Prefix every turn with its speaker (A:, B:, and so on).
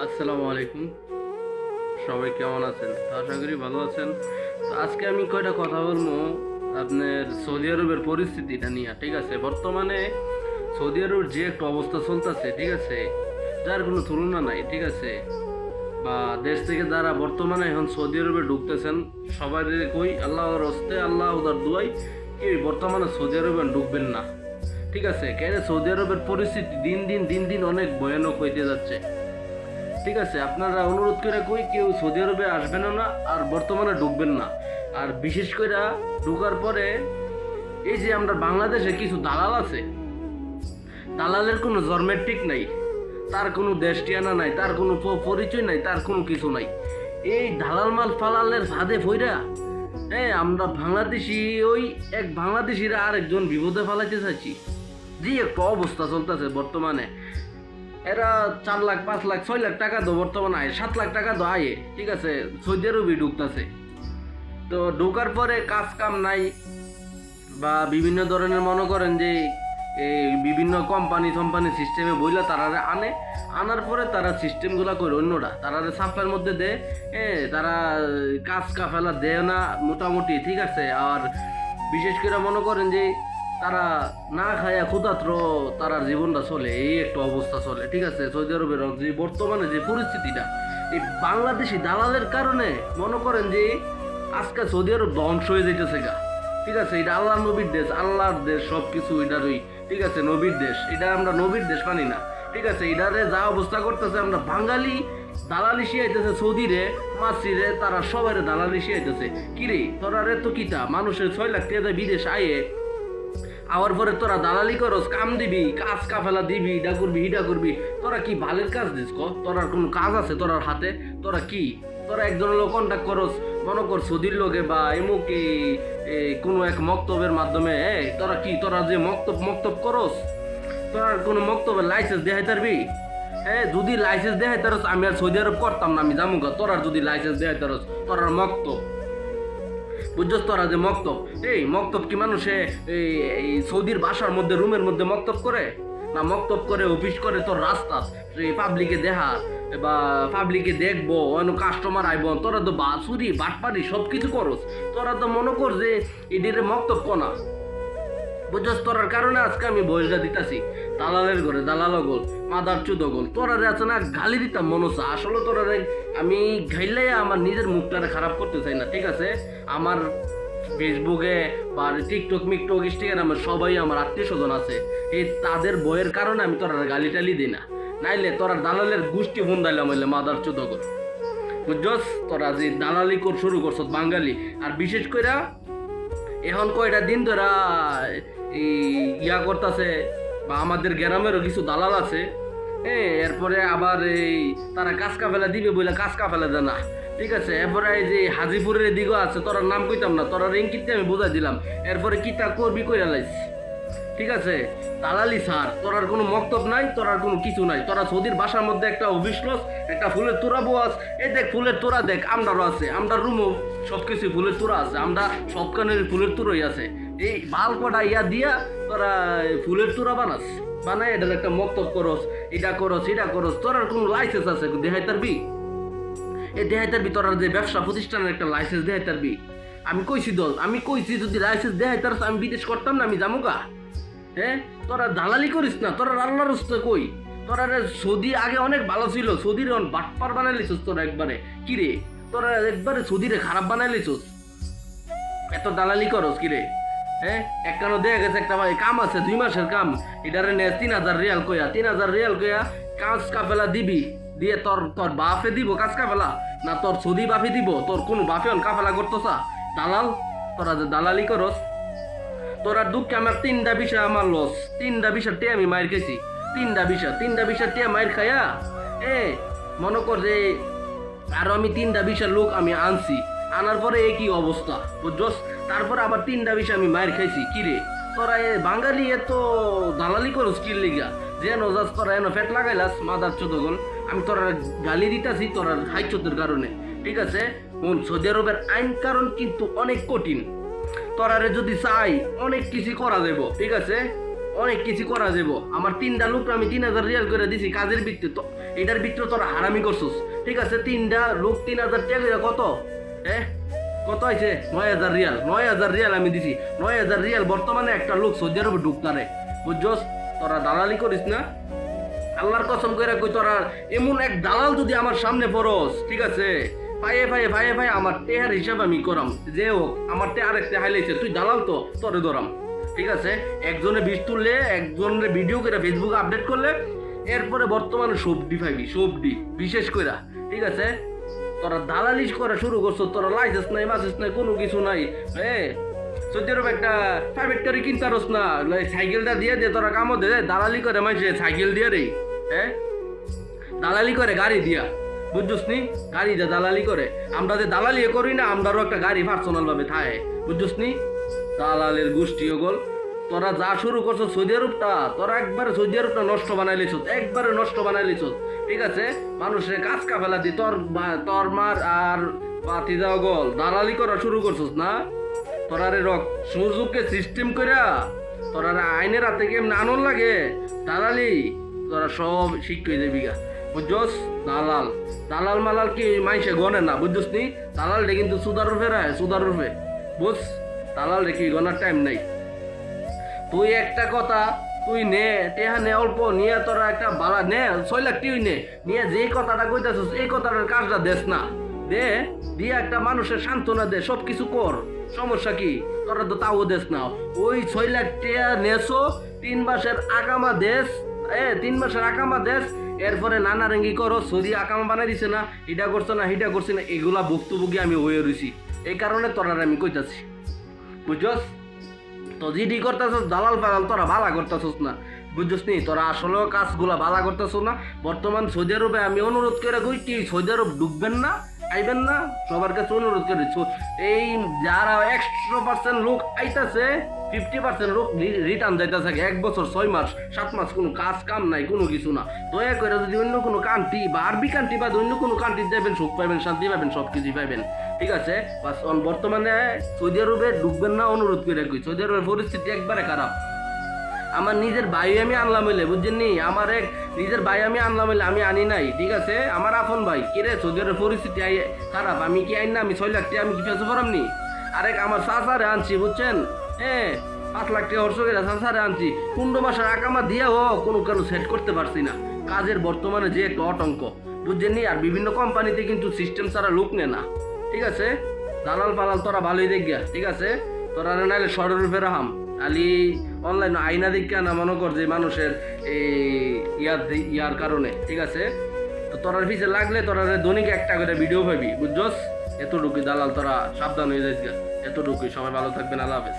A: আসসালামু আলাইকুম। সবাই কেমন আছেন? আশা করি ভালো আছেন। তো আজকে আমি কয়টা কথা বলবো আপনার সৌদি আরবের পরিস্থিতিটা নিয়ে। ঠিক আছে, বর্তমানে সৌদি আরবের যে একটা অবস্থা চলতেছে, ঠিক আছে, যার কোনো তুলনা নাই। ঠিক আছে, বা দেশ থেকে যারা বর্তমানে এখন সৌদি আরবে ঢুকতেছেন, সবাই কই আল্লাহর হস্তে আল্লাহ উদার দুয়াই কি বর্তমানে সৌদি আরবে ঢুকবেন না। ঠিক আছে, কেন সৌদি আরবের পরিস্থিতি দিন দিন অনেক ভয়ানক হইতে যাচ্ছে। ঠিক আছে, আপনারা অনুরোধ করে কই কেউ সৌদি আরবে আসবেন না আর বর্তমানে ঢুকবেন না। আর বিশেষ করে ঢুকার পরে এই যে আমরা বাংলাদেশে কিছু দালাল আছে, দালালের কোনো জন্মের ঠিক নাই, তার কোনো দেশ টিয়ানা নাই, তার কোনো পরিচয় নাই, তার কোনো কিছু নাই। এই দালাল মাল ফালালের ফাঁদে ফইরা আমরা বাংলাদেশি ওই এক বাংলাদেশিরা আরেকজন বিপদে ফেলাইতে চাইছি। যে একটা অবস্থা চলতেছে বর্তমানে, এরা 4 লাখ 5 লাখ 6 লাখ টাকা তো বর্তমানে আয়, 7 লাখ টাকা তো আয়ে। ঠিক আছে, সৌদি আরবই ঢুকতেছে। তো ঢোকার পরে কাজ কাম নাই, বা বিভিন্ন ধরনের মনে করেন যে এই বিভিন্ন কোম্পানি সিস্টেমে বইলা তারা আনার পরে তারা সিস্টেমগুলো করে অন্যরা তারা সাফের মধ্যে দেয়। তারা কাজ কাফেলা দেয় না মোটামুটি। ঠিক আছে, আর বিশেষ করে মনে করেন যে তারা না খায়া ক্ষুধাত্র তারা জীবনটা চলে, এই একটা অবস্থা চলে। ঠিক আছে, সৌদি আরবের যে বর্তমানে যে পরিস্থিতিটা, এই বাংলাদেশি দালালের কারণে মনে করেন যে আজকে সৌদি আরব ধ্বংস হয়ে যেতেছে গা। ঠিক আছে, এটা আল্লাহ নবীর দেশ, আল্লাহর দেশ, সব কিছু এটারই। ঠিক আছে, নবীর দেশ, এটা আমরা নবীর দেশ মানি না। ঠিক আছে, এটারে যা অবস্থা করতেছে, আমরা বাঙালি দালালি শিয়াইতেছে সৌদি রে, মাসি রে, তারা সবাই দালালি শিয়াইতেছে। কিরে তোরা রে তো কিতা মানুষের 6 লাখ টাকা বিদেশ আয়ে আওয়ার পরে তোরা দালালি করস, কাম দিবি, কাজ কাফেলা দিবি, ইডা করবি ইডা করবি। তোরা কি ভালের কাজ দিস ক? তোরার কোনো কাজ আছে তোরার হাতে? তোরা কি তোরা একজনের লোক কন্ট্যাক্ট করস, মনে কর সৌদির লোকে বা এমুক কোনো এক মক্তবের মাধ্যমে। তোরা যে মক্তব করস, তোরা কোনো মক্তবের লাইসেন্স দেখাই পারবি? যদি লাইসেন্স দেখাই তারস আমি আর সৌদি আরব করতাম না, আমি জামুগা। তোরার যদি লাইসেন্স দেখাই তারস, তোরার মক্তব বুঝছস? তোরা যে মক্তব, এই মক্তব কি মানুষে এই সৌদির বাসার মধ্যে রুমের মধ্যে মক্তব করে না? মক্তব করে অফিস করে তোর রাস্তা পাবলিকে দেখা বা পাবলিকে দেখবো, অন্য কাস্টমার আইব। তোরা তো বাসুরি বাটপারি সব কিছু করস। তোরা তো মনে কর যে এটিরে মক্তব কনা, বুঝছস? তোরার কারণে আজকে আমি বয়সটা দিতাছি দালালের ঘরে, দালাল গোল, মাদার চুদ গোল। তোরা আছে না গালি দিতাম মনসা, আসলে তোরা আমি ঘাইলে আমার নিজের মুখটারে খারাপ করতে চাই না। ঠিক আছে, আমার ফেসবুকে বা টিকটক মিকটক ইনস্টাগ্রামে সবাই আমার আত্মীয় স্বজন আছে। এই তাদের বইয়ের কারণে আমি তোরা গালি টালি দিই না, নাইলে তোরা দালালের গোষ্ঠী ফোন দাইলাম হইলে মাদার চুদ গোল। বুঝছস? তোরা যে দালালি শুরু করছ বাঙালি, আর বিশেষ করে এখন কয়টা দিন ধরা ইয়া করতেছে, বা আমাদের গ্রামেরও কিছু দালাল আছে। এরপরে আবার এই তারা কাজ কাফেলা দিবে বলে কাজ কাফেলা দেয় না। ঠিক আছে, এরপরে এই যে হাজিপুরের দিকেও আছে, তোরার নাম কইতাম না, তোরা রেঙ্কিতে আমি বোঝাই দিলাম। এরপরে কিতা করবি কইরা লাইস। ঠিক আছে, দালালি স্যার, তোরার কোনো মক্তব নাই, তোরার কোনো কিছু নাই। তোরা সৌদির বাসার মধ্যে একটা অবিশ্বাস, একটা ফুলের তোরা বোয়াস। এই দেখ ফুলের তোরা দেখ, আমরাও আছে, আমরা রুমও সব কিছু ফুলের তোরা আছে, আমরা সবখানের ফুলের তোরাই আছে। এই বাল কটা ইয়া দিয়া তোরা ফুলের তোরা বানাই এটার একটা মক্তব করস, এটা করস এটা করস। তোরার কোনো লাইসেন্স আছে দেখাই তারবি? এই দেখাই তারবি তোরার যে ব্যবসা প্রতিষ্ঠানের একটা লাইসেন্স দেখাই তারবি? আমি কইছি যদি লাইসেন্স দেখাই তারস আমি বিদেশ করতাম না, আমি জামুকা। তোরা দালালি করিস না, তোরা আল্লাহর রাস্তা কই। তোরা সৌদি আগে অনেক ভালো ছিল, সৌদির বাটপার বানাই লিছিস তোরা একবারে। কিরে তোরা একবারে সৌদিরে খারাপ বানাই লিছিস, এত দালালি করস কিরে? একখানো দেখা গেছে একটা কাম আছে 2 মাসের কাম, এটারে নে 3000 রিয়াল কইয়া, 3000 রিয়াল কইয়া কাজ কাফেলা দিবি, দিয়ে তোর বাপে দিব কাজ কাফেলা না তোর সৌদি বাপে দিব? তোর কোনো বাপে কাফেলা করতোসা? দালাল, তোরা যে দালালি করস। তোরা দুঃখে আমার 3টা বিষয় আমার লস, 3টা বিষয় টে আমি মায়ের খেয়েছি, 3টা বিষয় টে মায়ের খাইয়া মনে কর যে আরো আমি 3টা বিষয় লোক আমি আনছি, আনার পরে একই অবস্থা, বুঝছস? তারপর আবার 3টা বিষয় আমি মায়ের খাইছি। কিরে তোরা বাঙালি এত দালালি করস কি লিগা? যেন যাস তোরা এন ফেট লাগাইলাস মাদার চোদগল। আমি তোরা গালি দিতাছি তোরা হাইচোদের কারণে। ঠিক আছে, সৌদি আরবের আইন কারণ কিন্তু অনেক কঠিন। তোরারে যদি চাই অনেক কিছু করা যাব। ঠিক আছে, অনেক কিছু করা যাব। আমার 3টা লোক আমি 3000 রিয়াল করে দিছি কাজের ভিত্তিতে। তো এটার ভিতরে তোরা হারামি করছিস, ঠিক আছে? 3টা লোক 3000 টাকা কত কত হয়েছে? 9000 রিয়াল। 9000 রিয়াল আমি দিছি। 9000 রিয়াল বর্তমানে একটা লোক সৌদি আরবে ঢুকতারে, বুঝছস? তোরা দালালি করিস না, আল্লাহর কসম করে কই, তোরা এমন এক দালাল যদি আমার সামনে পড়স, ঠিক আছে, ভাই আমার টেহার হিসাব আমি করাম, যে হোক আমার টে আরেক টেহাই লাইছে, তুই দালাল তো তোরে ধরাম, ঠিক আছে? একজনে 20 তুললে, একজনের ভিডিও করে ফেসবুকে আপডেট করলে, এরপরে বর্তমানে সবডি পাইবি, সবডি বিশেষ করে, ঠিক আছে? তোরা দালালি করা শুরু করছো, তোরা লাইসেন্স নাই, মাসেন্স নাই, কোনো কিছু নাই। সৌদি আরবে একটা প্রাইভেট গাড়ি কিনতে পারস না, সাইকেলটা দিয়ে দে, তোরা কামও দে, দালালি করে মানুষ সাইকেল দিয়ে রে, দালালি করে গাড়ি দিয়া, বুঝছস নি? গাড়ি দিয়ে দালালি করে। আমরা যে দালালি করি না, আমরাও একটা গাড়ি পার্সোনাল ভাবে থাকে, বুঝছস নি? দালালের গোষ্ঠী ওগল। তোরা যা শুরু করছো সৌদি আরবটা, তোরা একবারে সৌদি আরবটা নষ্ট বানাই লিছ, একবারে নষ্ট বানাই লিছ, ঠিক আছে? মানুষের কাজ কাফেলা দি তোর মার আর পাতি যাও গল, দালালি করা শুরু করছস না? তোরারে সুযোগকে সিস্টেম কইরা তোরারে আইনের হাতে কেমন আনন্দ লাগে, দালালি তোরা সব শিক্ষা দেবি গা, বুঝছস? দালাল মালাল কি মাইসে গনে না, বুঝছস নি? দালাল রে কিন্তু সুদার রূপে বুঝ, দালাল রে কি গনার টাইম নাই। তুই একটা কথা, তুই নে টেহা নে, অল্প নিয়ে তোরা একটা বালা নে, 6 লাখ তুই নিয়ে যে কথাটা কইতাছিস, এই কথাটার কাজটা দেস না, দে দিয়ে একটা মানুষের সান্ত্বনা দে, সব কিছু কর, সমস্যা কি? তোরা তো তাও দেশ না, ওই 6 লাখ টাকা নেছো, 3 মাসের আকামা দেশ, 3 মাসের আকামা দেশ, এরপরে নানা রেঙ্গি করো, সৌদি আকামা বানাই দিছে না, এটা করছে না, হিটা করছে না, এগুলা ভুক্তভোগী আমি হয়ে রয়েছি, এই কারণে তোরা আমি কইতাছি, বুঝছস? তো জিডি করতেছস, দালাল ফালাল তোরা ভালা করতেছস না, বুঝছস নি? তোরা আসলেও কাজগুলা ভালা করতেছ না। বর্তমান সৌদি আরবে আমি অনুরোধ করে কইছি, সৌদি আরব ঢুকবেন না, আইবেন না, সবার কাছে অনুরোধ করে, এই যারা 100% লোক আইতাছে, 50% লোক রিটার্ন যাইতেছে 1 বছর 6 মাস 7 মাস, কোনো কাজ কাম নাই, কোনো কিছু না। দয়া করে যদি অন্য কোনো কান্ট্রি বা আরবি কান্ট্রি বা অন্য কোনো কান্ট্রি যাবেন, সুখ পাইবেন, শান্তি পাইবেন, সব কিছু পাইবেন, ঠিক আছে? বাস বর্তমানে সৌদি আরবে ঢুকবেন না, অনুরোধ করে কই। সৌদি আরবের পরিস্থিতি একবারে খারাপ। আমার নিজের ভাই আমি আনলাম হইলে, বুঝছেন নি? আমার এক নিজের ভাই আমি আনলাম হইলে, আমি আনি নাই, ঠিক আছে? আমার আপন ভাই, কিরে সৌদি আরবের পরিস্থিতি খারাপ, আমি কি আইন না? আমি 6 লাখ টাকা আমি কি ফেসে পড়ামনি? আরেক আমার চাচারে আনছি, বুঝছেন? 5 লাখ টাকা খরচ করে চাচারে আনছি, 15 মাসের আকামা দিয়েও কোনো সেট করতে পারছি না। কাজের বর্তমানে যে একটা অটঙ্ক, বুঝছেন নি? আর বিভিন্ন কোম্পানিতে কিন্তু সিস্টেম ছাড়া লোক নেয় না, ঠিক আছে? দালাল ফালাল তোরা ভালোই দেখ গিয়া, ঠিক আছে? তোরা নাইলে সররূপে রাহাম আলি অনলাইন আইনা দিক না, মনে কর যে মানুষের এই ইয়ার কারণে, ঠিক আছে? তো তোরার পিছে লাগলে তোরা দৈনিক একটা করে ভিডিও পাবি, বুঝছস? এতটুকুই দালাল, তোরা সাবধান হয়ে যাইস, এতটুকুই। সবাই ভালো থাকবেন, আল্লাহ হাফেজ।